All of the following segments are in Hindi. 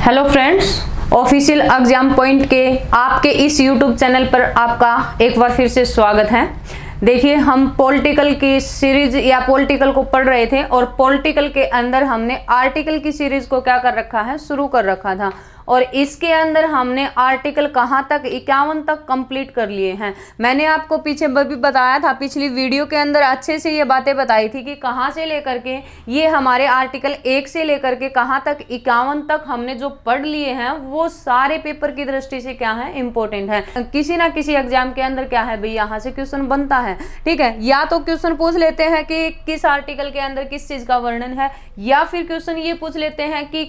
Hello friends, official exam point के आपके इस यूट्यूब चैनल पर आपका एक बार फिर से स्वागत है। देखिए, हम पॉलिटिकल की सीरीज या पॉलिटिकल को पढ़ रहे थे और पॉलिटिकल के अंदर हमने आर्टिकल की सीरीज को क्या कर रखा है, शुरू कर रखा था। और इसके अंदर हमने आर्टिकल कहाँ तक 51 तक कंप्लीट कर लिए हैं। मैंने आपको पीछे भी बताया था, पिछली वीडियो के अंदर अच्छे से ये बातें बताई थी कि कहाँ से लेकर के ये हमारे आर्टिकल 1 से लेकर के कहाँ तक 51 तक हमने जो पढ़ लिए हैं वो सारे पेपर की दृष्टि से क्या है, इंपॉर्टेंट है। किसी ना किसी एग्जाम के अंदर क्या है भाई, यहाँ से क्वेश्चन बनता है। ठीक है, या तो क्वेश्चन पूछ लेते हैं कि किस आर्टिकल के अंदर किस चीज का वर्णन है, या फिर क्वेश्चन ये पूछ लेते हैं कि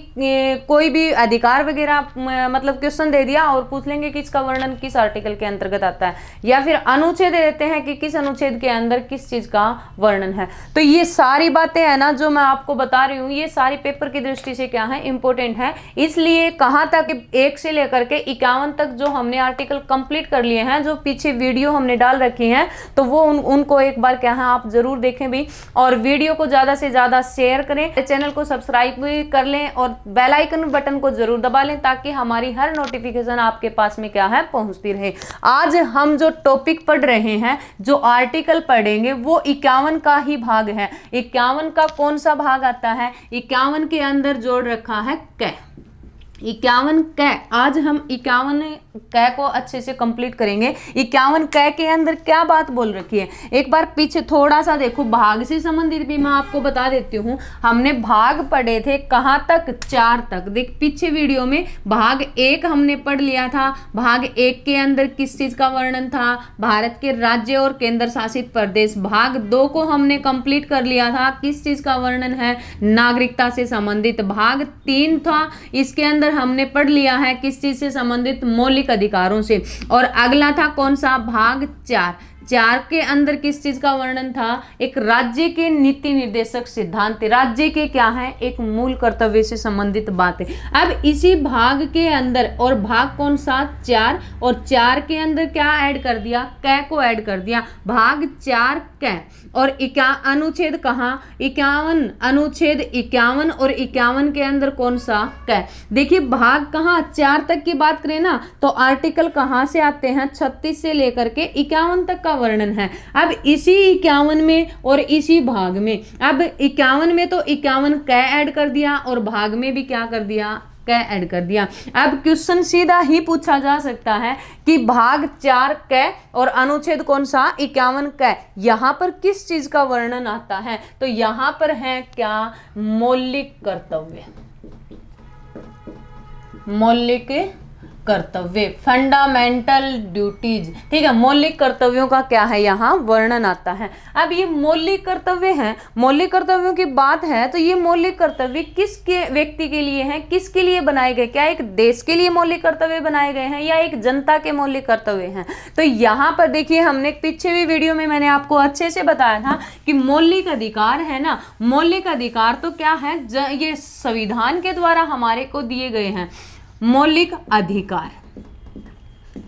कोई भी अधिकार वगैरह मतलब क्वेश्चन दे दिया और पूछ लेंगे कि इसका वर्णन किस आर्टिकल के अंतर्गत आता है, या फिर अनुच्छेद दे देते हैं कि किस अनुच्छेद के अंदर किस चीज का वर्णन है। तो ये सारी बातें है ना जो मैं आपको बता रही हूँ, ये सारी पेपर की दृष्टि से क्या है, इंपॉर्टेंट है। इसलिए कहाँ तक 1 से लेकर के 51 तक जो हमने आर्टिकल कंप्लीट कर लिए हैं, जो पीछे वीडियो हमने डाल रखी है, तो वो उनको एक बार क्या है आप जरूर देखें भी, और वीडियो को ज्यादा से ज्यादा शेयर करें, चैनल को सब्सक्राइब भी कर लें और बेल आइकन बटन को जरूर दबा लें ताकि हमारी हर नोटिफिकेशन आपके पास में क्या है, पहुंचती रहे। आज हम जो टॉपिक पढ़ रहे हैं, जो आर्टिकल पढ़ेंगे वो 51 का ही भाग है। 51 का कौन सा भाग आता है? 51 के अंदर जोड़ रखा है कै। 51 कै, आज हम 51 कै को अच्छे से कंप्लीट करेंगे। 51 कै के अंदर क्या बात बोल रखी है, एक बार पीछे थोड़ा सा देखो। भाग से संबंधित भी मैं आपको बता देती हूँ। हमने भाग पढ़े थे कहाँ तक, 4 तक। देख, पीछे वीडियो में भाग 1 हमने पढ़ लिया था। भाग 1 के अंदर किस चीज का वर्णन था, भारत के राज्य और केंद्र शासित प्रदेश। भाग 2 को हमने कंप्लीट कर लिया था, किस चीज का वर्णन है, नागरिकता से संबंधित। भाग 3 था, इसके अंदर हमने पढ़ लिया है किस चीज से संबंधित, मौलिक अधिकारों से। और अगला था कौन सा, भाग 4 के अंदर किस चीज का वर्णन था, एक राज्य के नीति निर्देशक सिद्धांत, राज्य के क्या है, एक मूल कर्तव्य से संबंधित बात है। अब इसी भाग के अंदर, और भाग कौन सा, 4, और 4 के अंदर क्या ऐड कर दिया, कै को ऐड कर दिया। भाग 4 कै, और अनुच्छेद कहाँ, 51, अनुच्छेद 51 और 51 के अंदर कौन सा, कै। देखिए, भाग कहाँ 4 तक की बात करें ना, तो आर्टिकल कहाँ से आते हैं, 36 से लेकर के 51 तक का वर्णन है। अब इसी 51 में और इसी भाग में, अब 51 में तो 51 कै ऐड कर दिया और भाग में भी क्या कर दिया, कै ऐड कर दिया। अब क्वेश्चन सीधा ही पूछा जा सकता है कि भाग 4 कै और अनुच्छेद कौन सा, 51 कै, यहां पर किस चीज का वर्णन आता है, तो यहां पर है क्या, मौलिक कर्तव्य। मौलिक कर्तव्य, फंडामेंटल ड्यूटीज। ठीक है, मौलिक कर्तव्यों का क्या है, यहाँ वर्णन आता है। अब ये मौलिक कर्तव्य हैं, मौलिक कर्तव्यों की बात है, तो ये मौलिक कर्तव्य किसके व्यक्ति के लिए हैं, किसके लिए बनाए गए, क्या एक देश के लिए मौलिक कर्तव्य बनाए गए हैं या एक जनता के मौलिक कर्तव्य हैं। तो यहाँ पर देखिए, हमने पीछे भी वीडियो में मैंने आपको अच्छे से बताया था कि मौलिक अधिकार है ना, मौलिक अधिकार तो क्या है, ये संविधान के द्वारा हमारे को दिए गए हैं। मौलिक अधिकार,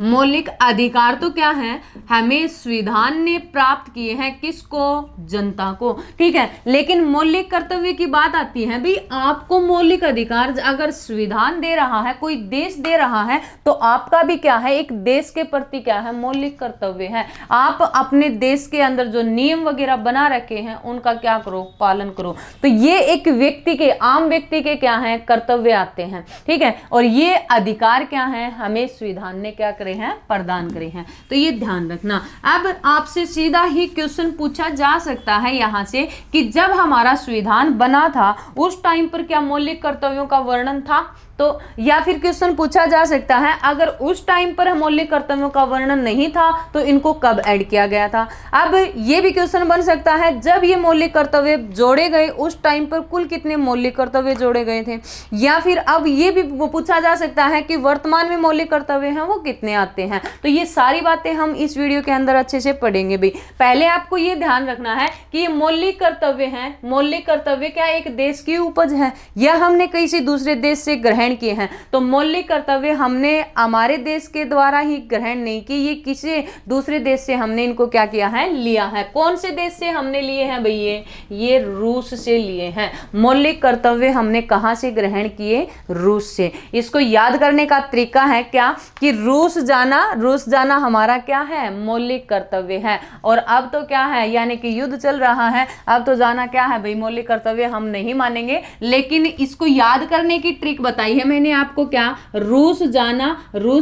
मौलिक अधिकार तो क्या है, हमें संविधान ने प्राप्त किए हैं, किसको, जनता को। ठीक है, लेकिन मौलिक कर्तव्य की बात आती है, भाई आपको मौलिक अधिकार अगर संविधान दे रहा है, कोई देश दे रहा है, तो आपका भी क्या है, एक देश के प्रति क्या है, मौलिक कर्तव्य है। आप अपने देश के अंदर जो नियम वगैरह बना रखे हैं उनका क्या करो, पालन करो। तो ये एक व्यक्ति के, आम व्यक्ति के क्या है, कर्तव्य आते हैं। ठीक है, और ये अधिकार क्या है, हमें संविधान ने क्या हैं, प्रदान करे हैं। तो ये ध्यान रखना। अब आपसे सीधा ही क्वेश्चन पूछा जा सकता है यहां से कि जब हमारा संविधान बना था उस टाइम पर क्या मौलिक कर्तव्यों का वर्णन था, तो या फिर क्वेश्चन पूछा जा सकता है अगर उस टाइम पर मौलिक कर्तव्यों का वर्णन नहीं था तो इनको कब ऐड किया गया था। अब ये भी क्वेश्चन बन सकता है जब ये मौलिक कर्तव्य जोड़े गए उस टाइम पर कुल कितने मौलिक कर्तव्य जोड़े गए थे, या फिर अब ये भी पूछा जा सकता है कि वर्तमान में मौलिक कर्तव्य हैं वो कितने आते हैं। तो ये सारी बातें हम इस वीडियो के अंदर अच्छे से पढ़ेंगे भाई। पहले आपको ये ध्यान रखना है कि ये मौलिक कर्तव्य हैं। मौलिक कर्तव्य क्या एक देश की उपज है या हमने किसी दूसरे देश से ग्रहण किए हैं। तो मौलिक कर्तव्य हमने हमारे देश के द्वारा ही ग्रहण नहीं किए, ये किसी दूसरे देश से हमने इनको क्या किया है, लिया है। कौन से देश से हमने लिए हैं भाई? ये रूस से लिए हैं। मौलिक कर्तव्य हमने कहां से ग्रहण किए? रूस से। इसको याद करने का तरीका है क्या कि रूस जाना हमारा क्या है? मौलिक कर्तव्य है। और अब तो क्या है, यानी कि युद्ध चल रहा है, अब तो जाना क्या है भाई? मौलिक कर्तव्य हम नहीं मानेंगे, लेकिन इसको याद करने की ट्रिक बताई है मैंने आपको। क्या? रूस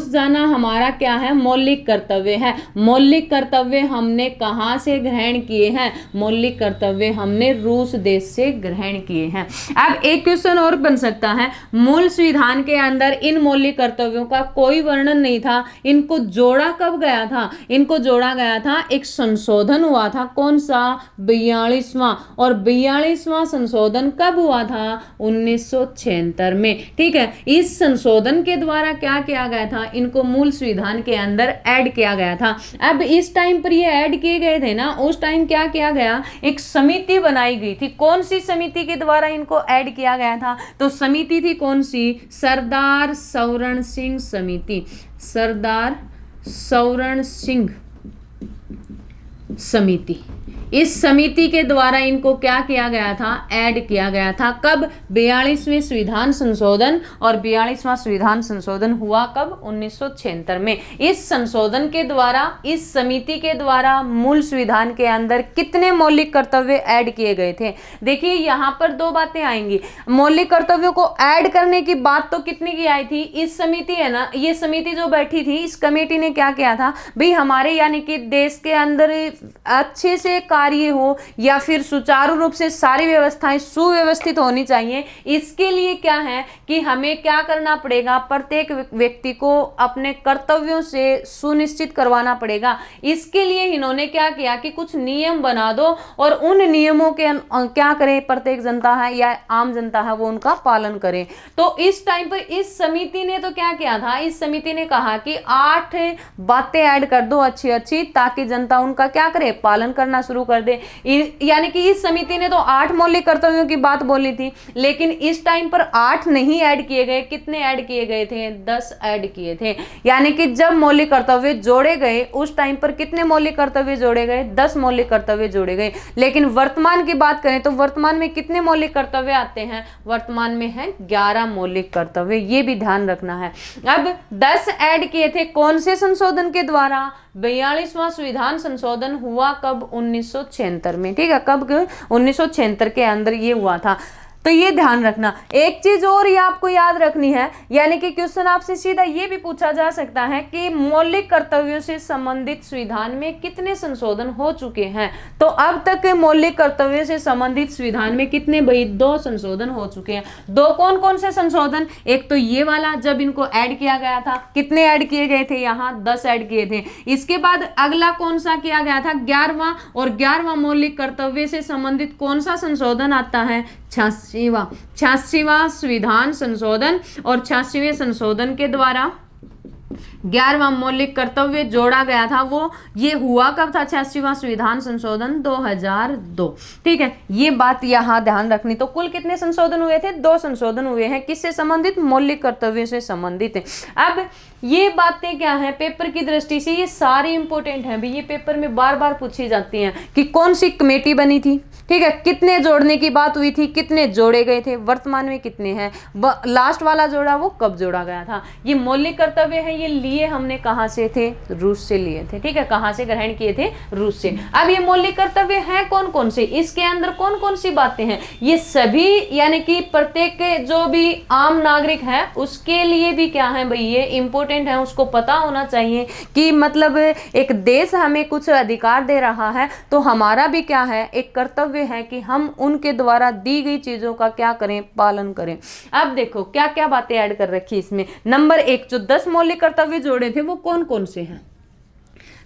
जाना हमारा क्या है? मौलिक कर्तव्य है। मौलिक कर्तव्य हमने कहां से ग्रहण किए हैं? मौलिक कर्तव्य हमने रूस देश से ग्रहण किए हैं। अब एक क्वेश्चन और बन सकता है, मूल संविधान के अंदर इन मौलिक कर्तव्यों का कोई वर्णन नहीं था, इनको जोड़ा कब गया था? इनको जोड़ा गया था, एक संशोधन हुआ था। कौन सा? 42वां। और 42वां संशोधन कब हुआ था? 1976 में। ठीक है, इस संशोधन के द्वारा क्या किया गया था? इनको मूल संविधान के अंदर ऐड किया गया था। अब इस टाइम पर ये ऐड किए गए थे ना, उस टाइम क्या किया गया? एक समिति बनाई गई थी। कौन सी समिति के द्वारा इनको ऐड किया गया था? तो समिति थी कौन सी? सरदार सौरण सिंह समिति। सरदार सौरण सिंह समिति। इस समिति के द्वारा इनको क्या किया गया था? ऐड किया गया था। कब? 42वें संविधान संशोधन। और 42वां संविधान संशोधन हुआ कब? 1976 में। इस संशोधन के द्वारा, इस समिति के द्वारा मूल संविधान के अंदर कितने मौलिक कर्तव्य ऐड किए गए थे? देखिए यहां पर दो बातें आएंगी। मौलिक कर्तव्यों को ऐड करने की बात तो कितने की आई थी? इस समिति है ना, ये समिति जो बैठी थी, इस कमेटी ने क्या किया था भाई? हमारे यानी कि देश के अंदर अच्छे से कार्य हो या फिर सुचारू रूप से सारी व्यवस्थाएं सुव्यवस्थित होनी चाहिए। इसके लिए क्या है कि हमें क्या करना पड़ेगा? प्रत्येक व्यक्ति को अपने कर्तव्यों से सुनिश्चित करवाना पड़ेगा। इसके लिए इन्होंने क्या किया कि कुछ नियम बना दो और उन नियमों के क्या करें? प्रत्येक जनता है या आम जनता है वो उनका पालन करे। तो इस टाइम पर इस समिति ने तो क्या किया था? इस समिति ने कहा कि 8 बातें ऐड कर दो अच्छी अच्छी, ताकि जनता उनका क्या करे? पालन करना शुरू कर दे। यानी कि इस समिति ने तो 8 मौलिक कर्तव्यों की बात बोली थी, लेकिन इस टाइम पर 8 नहीं ऐड किए गए। कितने ऐड किए गए थे? 10 ऐड किए थे। यानी कि जब मौलिक कर्तव्य जोड़े गए उस टाइम पर कितने मौलिक कर्तव्य जोड़े गए? 10 मौलिक कर्तव्य जोड़े गए। लेकिन वर्तमान की बात करें तो वर्तमान में कितने मौलिक कर्तव्य आते हैं? वर्तमान में है 11 मौलिक कर्तव्य। ये भी ध्यान रखना है। अब 10 ऐड किए थे कौन से संशोधन के द्वारा? 42वां संविधान संशोधन हुआ कब? 1976 में। ठीक है, कब? 1976 के अंदर ये हुआ था। तो ये ध्यान रखना। एक चीज और ये आपको याद रखनी है, यानी कि क्वेश्चन आपसे सीधा ये भी पूछा जा सकता है कि मौलिक कर्तव्यों से संबंधित संविधान में कितने संशोधन हो चुके हैं? तो अब तक मौलिक कर्तव्यों से संबंधित संविधान में कितने भाई? 2 संशोधन हो चुके हैं। 2 कौन कौन से संशोधन? एक तो ये वाला जब इनको ऐड किया गया था, कितने ऐड किए गए थे? यहाँ 10 ऐड किए थे। इसके बाद अगला कौन सा किया गया था? 11वां। और 11वां मौलिक कर्तव्य से संबंधित कौन सा संशोधन आता है? 86वां संविधान संशोधन। और 86वें संशोधन के द्वारा 11वां मौलिक कर्तव्य जोड़ा गया था। वो ये हुआ कब था? 86वां संविधान संशोधन 2002। ठीक है, ये बात यहाँ ध्यान रखनी। तो कुल कितने संशोधन हुए थे? 2 संशोधन हुए हैं। किससे संबंधित? मौलिक कर्तव्य से संबंधित है। अब ये बातें क्या है पेपर की दृष्टि से? ये सारी इंपॉर्टेंट है भी, ये पेपर में बार बार पूछी जाती हैं कि कौन सी कमेटी बनी थी, ठीक है, कितने जोड़ने की बात हुई थी, कितने जोड़े गए थे, वर्तमान में कितने हैं, लास्ट वाला जोड़ा वो कब जोड़ा गया था। ये मौलिक कर्तव्य है, ये लिए हमने कहां से थे? रूस से लिए थे। ठीक है, कहां से ग्रहण किए थे? रूस से। अब ये मौलिक कर्तव्य हैं कौन कौन से? इसके अंदर कौन कौन सी बातें हैं? ये सभी यानी कि प्रत्येक जो भी आम नागरिक है उसके लिए भी क्या है भाई? ये इंपॉर्टेंट है, उसको पता होना चाहिए कि मतलब एक देश हमें कुछ अधिकार दे रहा है तो हमारा भी क्या है? एक कर्तव्य है कि हम उनके द्वारा दी गई चीजों का क्या करें? पालन करें। अब देखो क्या क्या बातें ऐड कर रखी इसमें। नंबर 1 जो 10 मौलिक कर्तव्य जोड़े थे वो कौन कौन से हैं?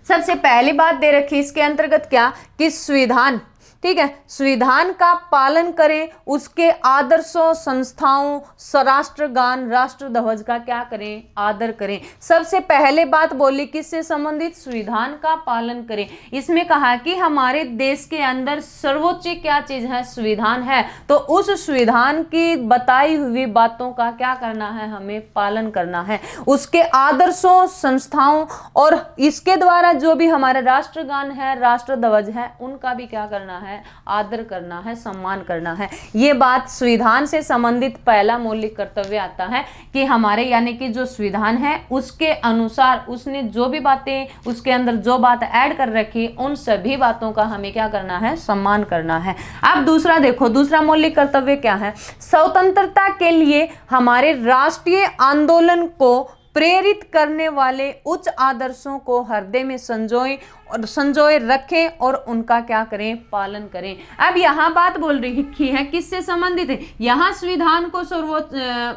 सबसे पहली बात दे रखी इसके अंतर्गत क्या कि संविधान ठीक है, संविधान का पालन करें, उसके आदर्शों, संस्थाओं, राष्ट्रगान, राष्ट्र ध्वज का क्या करें, आदर करें। सबसे पहले बात बोली किससे संबंधित, संविधान का पालन करें। इसमें कहा कि हमारे देश के अंदर सर्वोच्च क्या चीज है, संविधान है, तो उस संविधान की बताई हुई बातों का क्या करना है, हमें पालन करना है। उसके आदर्शों, संस्थाओं और इसके द्वारा जो भी हमारा राष्ट्रगान है, राष्ट्र ध्वज है, उनका भी क्या करना है, आदर करना है, सम्मान करना है। ये बात संविधान से संबंधित पहला मौलिक कर्तव्य आता है कि हमारे यानी कि जो संविधान है उसके अनुसार उसने जो भी बातें उसके अंदर जो बात ऐड कर रखी उन सभी बातों का हमें क्या करना है, सम्मान करना है। अब दूसरा देखो, दूसरा मौलिक कर्तव्य क्या है, स्वतंत्रता के लिए हमारे राष्ट्रीय आंदोलन को प्रेरित करने वाले उच्च आदर्शों को हृदय में संजोए रखें और उनका क्या करें, पालन करें। अब यहाँ बात बोल रही है किससे संबंधित है, यहाँ संविधान को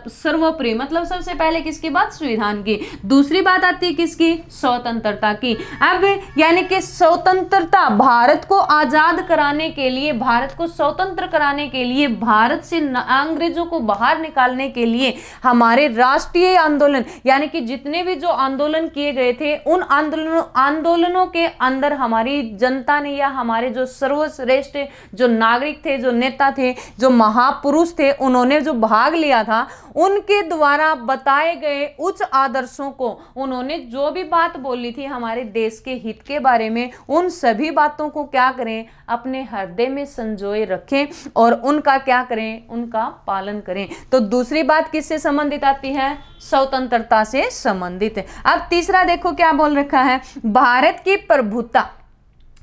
सर्वोपरि मतलब सबसे पहले किसकी बात, संविधान की। दूसरी बात आती है किसकी, स्वतंत्रता की। अब यानी कि स्वतंत्रता, भारत को आजाद कराने के लिए, भारत को स्वतंत्र कराने के लिए, भारत से अंग्रेजों को बाहर निकालने के लिए हमारे राष्ट्रीय आंदोलन यानी कि जितने भी जो आंदोलन किए गए थे उन आंदोलनों के अंदर हमारी जनता ने या हमारे जो सर्वश्रेष्ठ जो नागरिक थे, जो नेता थे, जो महापुरुष थे, उन्होंने जो भाग लिया था, उनके द्वारा बताए गए उच्च आदर्शों को, उन्होंने जो भी बात बोली थी हमारे देश के हित के बारे में, उन सभी बातों को क्या करें, अपने हृदय में संजोए रखें और उनका क्या करें, उनका पालन करें। तो दूसरी बात किससे संबंधित आती है, स्वतंत्रता से संबंधित है। अब तीसरा देखो क्या बोल रखा है, भारत की प्रभुता,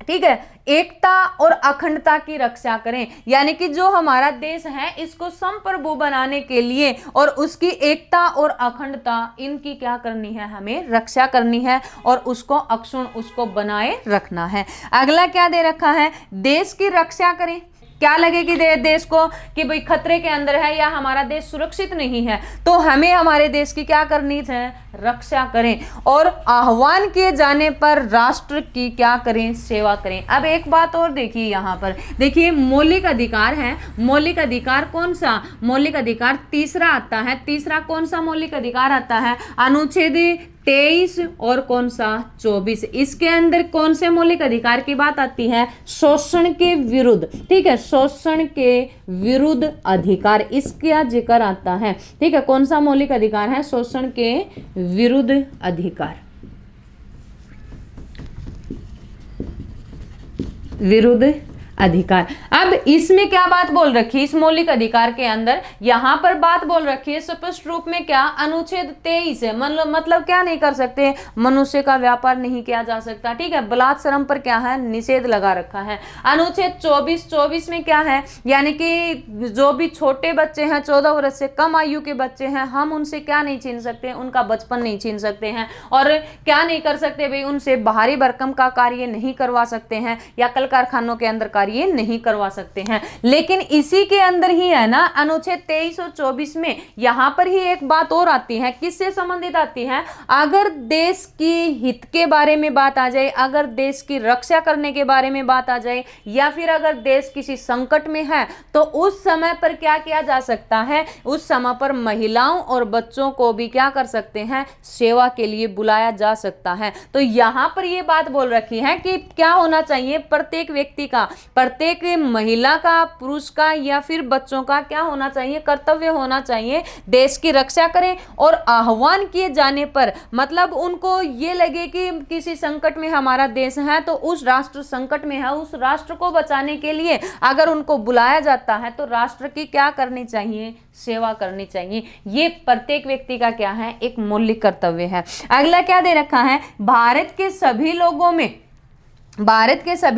ठीक है, एकता और अखंडता की रक्षा करें। यानी कि जो हमारा देश है इसको संप्रभु बनाने के लिए और उसकी एकता और अखंडता इनकी क्या करनी है, हमें रक्षा करनी है और उसको अक्षुण्ण उसको बनाए रखना है। अगला क्या दे रखा है, देश की रक्षा करें। क्या लगे कि देश को कि भाई खतरे के अंदर है या हमारा देश सुरक्षित नहीं है, तो हमें हमारे देश की क्या करनी है, रक्षा करें और आह्वान किए जाने पर राष्ट्र की क्या करें, सेवा करें। अब एक बात और देखिए, यहाँ पर देखिए मौलिक अधिकार है, मौलिक अधिकार कौन सा, मौलिक अधिकार तीसरा आता है। तीसरा कौन सा मौलिक अधिकार आता है, अनुच्छेद 23 और कौन सा 24। इसके अंदर कौन से मौलिक अधिकार की बात आती है, शोषण के विरुद्ध, ठीक है, शोषण के विरुद्ध अधिकार, इसका जिक्र आता है। ठीक है, कौन सा मौलिक अधिकार है, शोषण के विरुद्ध अधिकार, विरुद्ध अधिकार। अब इसमें क्या बात बोल रखी है, इस मौलिक अधिकार के अंदर यहाँ पर बात बोल रखी है स्पष्ट रूप में क्या, अनुच्छेद 23 है, मतलब क्या नहीं कर सकते, मनुष्य का व्यापार नहीं किया जा सकता, ठीक है, बलात्संग पर क्या है, निषेध लगा रखा है। अनुच्छेद 24 में क्या है, यानी कि जो भी छोटे बच्चे हैं, 14 वर्ष से कम आयु के बच्चे हैं, हम उनसे क्या नहीं छीन सकते, उनका बचपन नहीं छीन सकते हैं और क्या नहीं कर सकते भाई, उनसे बाहरी भरकम का कार्य नहीं करवा सकते हैं या कल कारखानों के अंदर कार्य नहीं करवा सकते हैं। लेकिन इसी के अंदर ही है ना, अनुच्छेद 23 और 24 में यहां पर ही एक बात और आती है, किससे संबंधित आती है, अगर देश की हित के बारे में बात आ जाए, अगर देश की रक्षा करने के बारे में बात आ जाए या फिर अगर देश किसी संकट में है तो उस समय पर क्या किया जा सकता है, उस समय पर महिलाओं और बच्चों को भी क्या कर सकते हैं, सेवा के लिए बुलाया जा सकता है। तो यहां पर यह बात बोल रखी है कि क्या होना चाहिए, प्रत्येक व्यक्ति का, प्रत्येक महिला का, पुरुष का या फिर बच्चों का क्या होना चाहिए, कर्तव्य होना चाहिए, देश की रक्षा करें और आह्वान किए जाने पर, मतलब उनको ये लगे कि किसी संकट में हमारा देश है तो उस राष्ट्र संकट में है, उस राष्ट्र को बचाने के लिए अगर उनको बुलाया जाता है तो राष्ट्र की क्या करनी चाहिए, सेवा करनी चाहिए। ये प्रत्येक व्यक्ति का क्या है, एक मौलिक कर्तव्य है। अगला क्या दे रखा है, भारत के सभी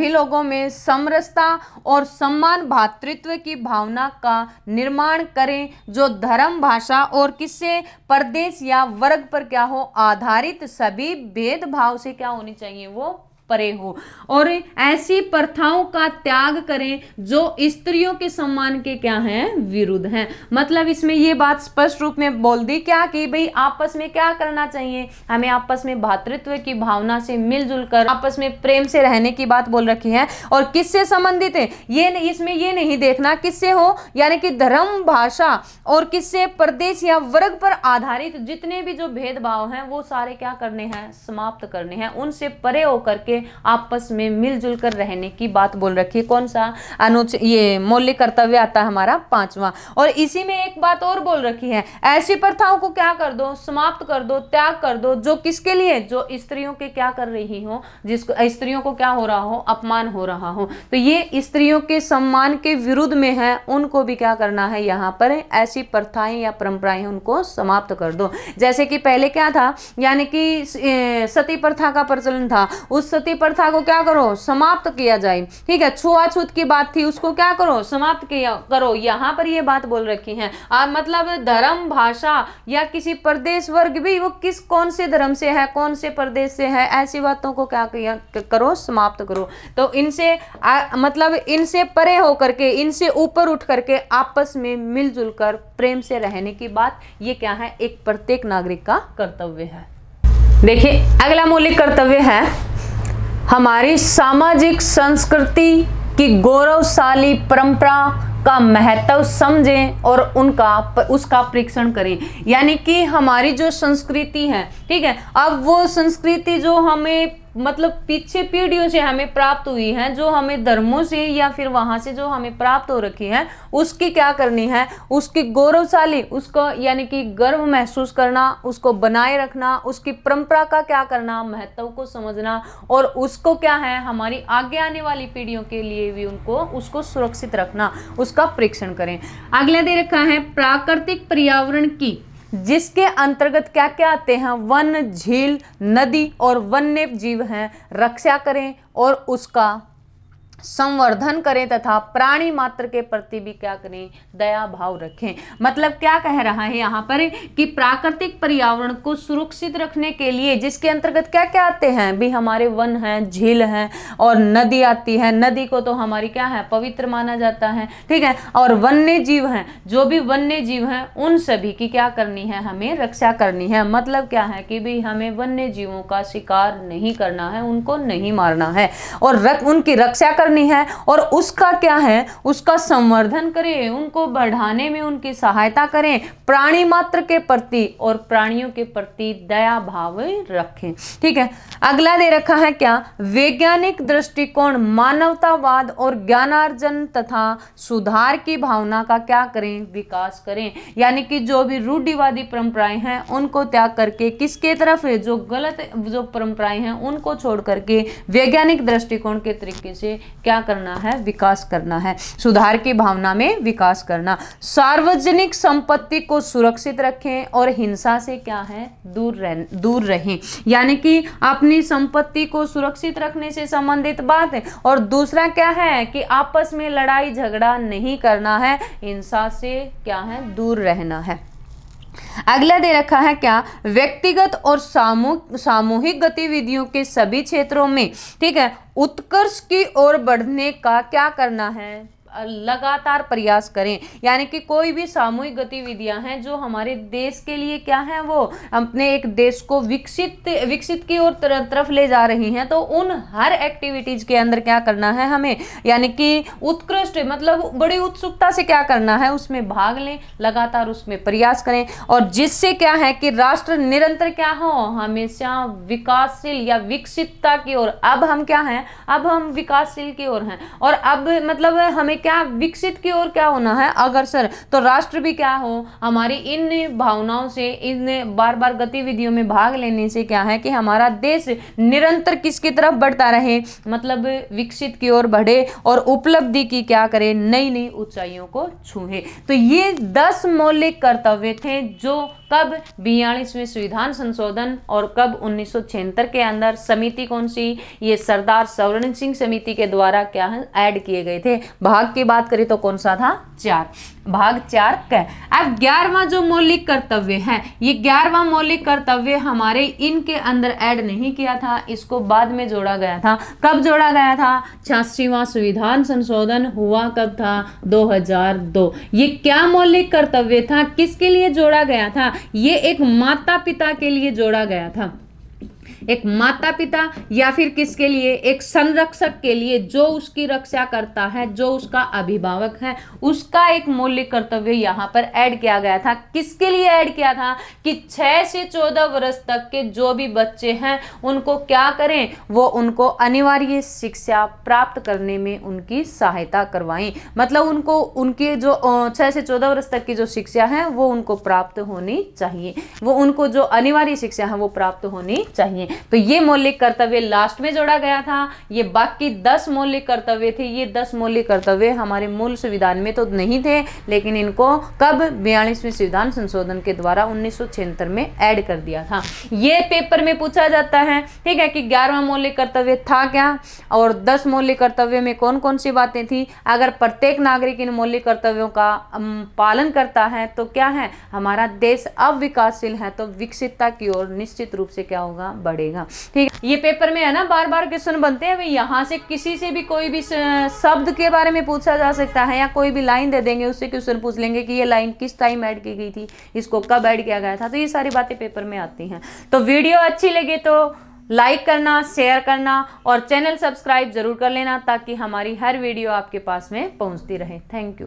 लोगों में समरसता और सम्मान भातृत्व की भावना का निर्माण करें, जो धर्म, भाषा और किससे, प्रदेश या वर्ग पर क्या हो आधारित सभी भेदभाव से क्या होनी चाहिए, वो परे हो और ऐसी प्रथाओं का त्याग करें जो स्त्रियों के सम्मान के क्या हैं, विरुद्ध हैं। मतलब इसमें ये बात स्पष्ट रूप में बोल दी क्या कि भाई आपस में क्या करना चाहिए, हमें आपस में भातृत्व की भावना से मिलजुल कर आपस में प्रेम से रहने की बात बोल रखी है। और किससे संबंधित है ये इसमें ये नहीं देखना किससे हो, यानी कि धर्म, भाषा और किससे, प्रदेश या वर्ग पर आधारित जितने भी जो भेदभाव हैं वो सारे क्या करने हैं, समाप्त करने हैं। उनसे परे होकर के आपस में मिलजुल कर रहने की बात बोल रखी है। कौन सा ये मौलिक कर्तव्य आता है हमारा 5वां। और इसी में एक बात और बोल रखी है, ऐसी प्रथाओं को क्या कर दो, समाप्त कर दो, त्याग कर दो, जो किसके लिए, जो स्त्रियों के क्या कर रही हो, जिसको स्त्रियों को क्या हो रहा हो, अपमान हो रहा हो। तो ये स्त्रियों के सम्मान के विरुद्ध में है, उनको भी क्या करना है, यहाँ पर ऐसी प्रथाएं या परंपराएं उनको समाप्त कर दो। जैसे कि पहले क्या था, यानी कि सती प्रथा का प्रचलन था, उस सती प्रथा को क्या करो, समाप्त किया जाए। ठीक है, छुआछूत की बात थी, उसको क्या करो, समाप्त किया करो। यहाँ पर ये बात बोल रखी है। मतलब धर्म, भाषा या किसी प्रदेश, वर्ग भी वो कौन से धर्म से है, कौन से प्रदेश से है, ऐसी बातों को क्या करो, समाप्त करो। तो इनसे मतलब इनसे परे होकर के, इनसे ऊपर उठ करके आपस में मिलजुल कर प्रेम से रहने की बात, ये क्या है, एक प्रत्येक नागरिक का कर्तव्य है। देखिए अगला मौलिक कर्तव्य है, हमारी सामाजिक संस्कृति की गौरवशाली परंपरा का महत्व समझें और उसका परीक्षण करें। यानी कि हमारी जो संस्कृति है, ठीक है, अब वो संस्कृति जो हमें मतलब पीछे पीढ़ियों से हमें प्राप्त हुई है, जो हमें धर्मों से या फिर वहां से जो हमें प्राप्त हो रखी है, उसकी क्या करनी है, उसकी गौरवशाली, उसको यानी कि गर्व महसूस करना, उसको बनाए रखना, उसकी परंपरा का क्या करना, महत्व को समझना और उसको क्या है, हमारी आगे आने वाली पीढ़ियों के लिए भी उसको सुरक्षित रखना, उसका परीक्षण करें। अगला दे रखा है प्राकृतिक पर्यावरण की, जिसके अंतर्गत क्या क्या आते हैं, वन, झील, नदी और वन्य जीव हैं, रक्षा करें और उसका संवर्धन करें तथा प्राणी मात्र के प्रति भी क्या करें, दया भाव रखें। मतलब क्या कह रहा है यहाँ पर कि प्राकृतिक पर्यावरण को सुरक्षित रखने के लिए, जिसके अंतर्गत क्या क्या आते हैं भी, हमारे वन हैं, झील हैं और नदी आती है। नदी को तो हमारी क्या है, पवित्र माना जाता है, ठीक है। और वन्य जीव हैं, जो भी वन्य जीव हैं उन सभी की क्या करनी है, हमें रक्षा करनी है। मतलब क्या है कि भाई हमें वन्य जीवों का शिकार नहीं करना है, उनको नहीं मारना है और उनकी रक्षा है और उसका क्या है, उसका संवर्धन करें, उनको बढ़ाने में उनकी सहायता करें, प्राणी मात्र के प्रति और प्राणियों के प्रति दया भाव रखें। ठीक है, अगला दे रखा है क्या, वैज्ञानिक दृष्टिकोण, मानवतावाद और ज्ञानार्जन तथा सुधार की भावना का क्या करें, विकास करें। यानी कि जो भी रूढ़िवादी परंपराएं हैं उनको त्याग करके किसके तरफ है, जो गलत जो परंपराएं हैं उनको छोड़ करके वैज्ञानिक दृष्टिकोण के तरीके से क्या करना है, विकास करना है, सुधार की भावना में विकास करना। सार्वजनिक संपत्ति को सुरक्षित रखें और हिंसा से क्या है, दूर रहें। यानी कि अपनी संपत्ति को सुरक्षित रखने से संबंधित बात है। और दूसरा क्या है कि आपस में लड़ाई झगड़ा नहीं करना है, हिंसा से क्या है, दूर रहना है। अगला दे रखा है क्या, व्यक्तिगत और सामूहिक गतिविधियों के सभी क्षेत्रों में, ठीक है, उत्कर्ष की ओर बढ़ने का क्या करना है, लगातार प्रयास करें। यानी कि कोई भी सामूहिक गतिविधियां हैं जो हमारे देश के लिए क्या है, वो अपने एक देश को विकसित की ओर तरफ ले जा रही हैं, तो उन हर एक्टिविटीज के अंदर क्या करना है हमें, यानी कि उत्कृष्ट मतलब बड़ी उत्सुकता से क्या करना है, उसमें भाग लें, लगातार उसमें प्रयास करें और जिससे क्या है कि राष्ट्र निरंतर क्या हो, हमेशा विकासशील या विकसितता की ओर। अब हम क्या हैं, अब हम विकासशील की ओर हैं और अब मतलब हमें क्या विकसित की ओर क्या होना है, अग्रसर। तो राष्ट्र भी क्या हो, हमारी इन भावनाओं से, इन बार बार गतिविधियों में भाग लेने से क्या है कि हमारा देश निरंतर किसकी तरफ बढ़ता रहे, मतलब विकसित की ओर बढ़े और उपलब्धि की क्या करे, नई नई ऊंचाइयों को छूए। तो ये 10 मौलिक कर्तव्य थे जो कब 42वें संविधान संशोधन और कब 1976 के अंदर समिति कौन सी, ये सरदार सवर्ण सिंह समिति के द्वारा क्या है ऐड किए गए थे। भाग की बात करें तो कौन सा था, 4, भाग 4 क। अब 11वां जो मौलिक कर्तव्य है, ये 11वां मौलिक कर्तव्य हमारे इनके अंदर ऐड नहीं किया था, इसको बाद में जोड़ा गया था। कब जोड़ा गया था, 86वां संविधान संशोधन हुआ कब था, 2002। ये क्या मौलिक कर्तव्य था, किसके लिए जोड़ा गया था, ये एक माता पिता के लिए जोड़ा गया था। एक माता पिता या फिर किसके लिए, एक संरक्षक के लिए, जो उसकी रक्षा करता है, जो उसका अभिभावक है, उसका एक मौलिक कर्तव्य यहाँ पर ऐड किया गया था। किसके लिए ऐड किया था कि 6 से 14 वर्ष तक के जो भी बच्चे हैं उनको क्या करें, वो उनको अनिवार्य शिक्षा प्राप्त करने में उनकी सहायता करवाएं। मतलब उनको उनके जो 6 से 14 वर्ष तक की जो शिक्षा है वो उनको प्राप्त होनी चाहिए, वो उनको जो अनिवार्य शिक्षा है वो प्राप्त होनी चाहिए। तो ये मौलिक कर्तव्य लास्ट में जोड़ा गया था। ये बाकी 10 मौलिक कर्तव्य थे, ये 10 मौलिक कर्तव्य हमारे मूल संविधान में तो नहीं थे, लेकिन इनको कब 42वें संविधान संशोधन के द्वारा 1976 में ऐड कर दिया था। ये पेपर में पूछा जाता है, ठीक है, कि 11वां मौलिक कर्तव्य था क्या और 10 मौलिक कर्तव्य में कौन कौन सी बातें थी। अगर प्रत्येक नागरिक इन मौलिक कर्तव्यों का पालन करता है तो क्या है, हमारा देश अब विकासशील है, तो विकसितता की ओर निश्चित रूप से क्या होगा, बढ़ेगा। ठीक है, ये पेपर में है ना बार बार क्वेश्चन बनते हैं, यहाँ से किसी से भी कोई भी शब्द के बारे में पूछा जा सकता है, या कोई भी लाइन दे देंगे उससे क्वेश्चन पूछ लेंगे कि ये लाइन किस टाइम ऐड की गई थी, इसको कब ऐड किया गया था। तो ये सारी बातें पेपर में आती हैं। तो वीडियो अच्छी लगे तो लाइक करना, शेयर करना और चैनल सब्सक्राइब जरूर कर लेना, ताकि हमारी हर वीडियो आपके पास में पहुंचती रहे। Thank you.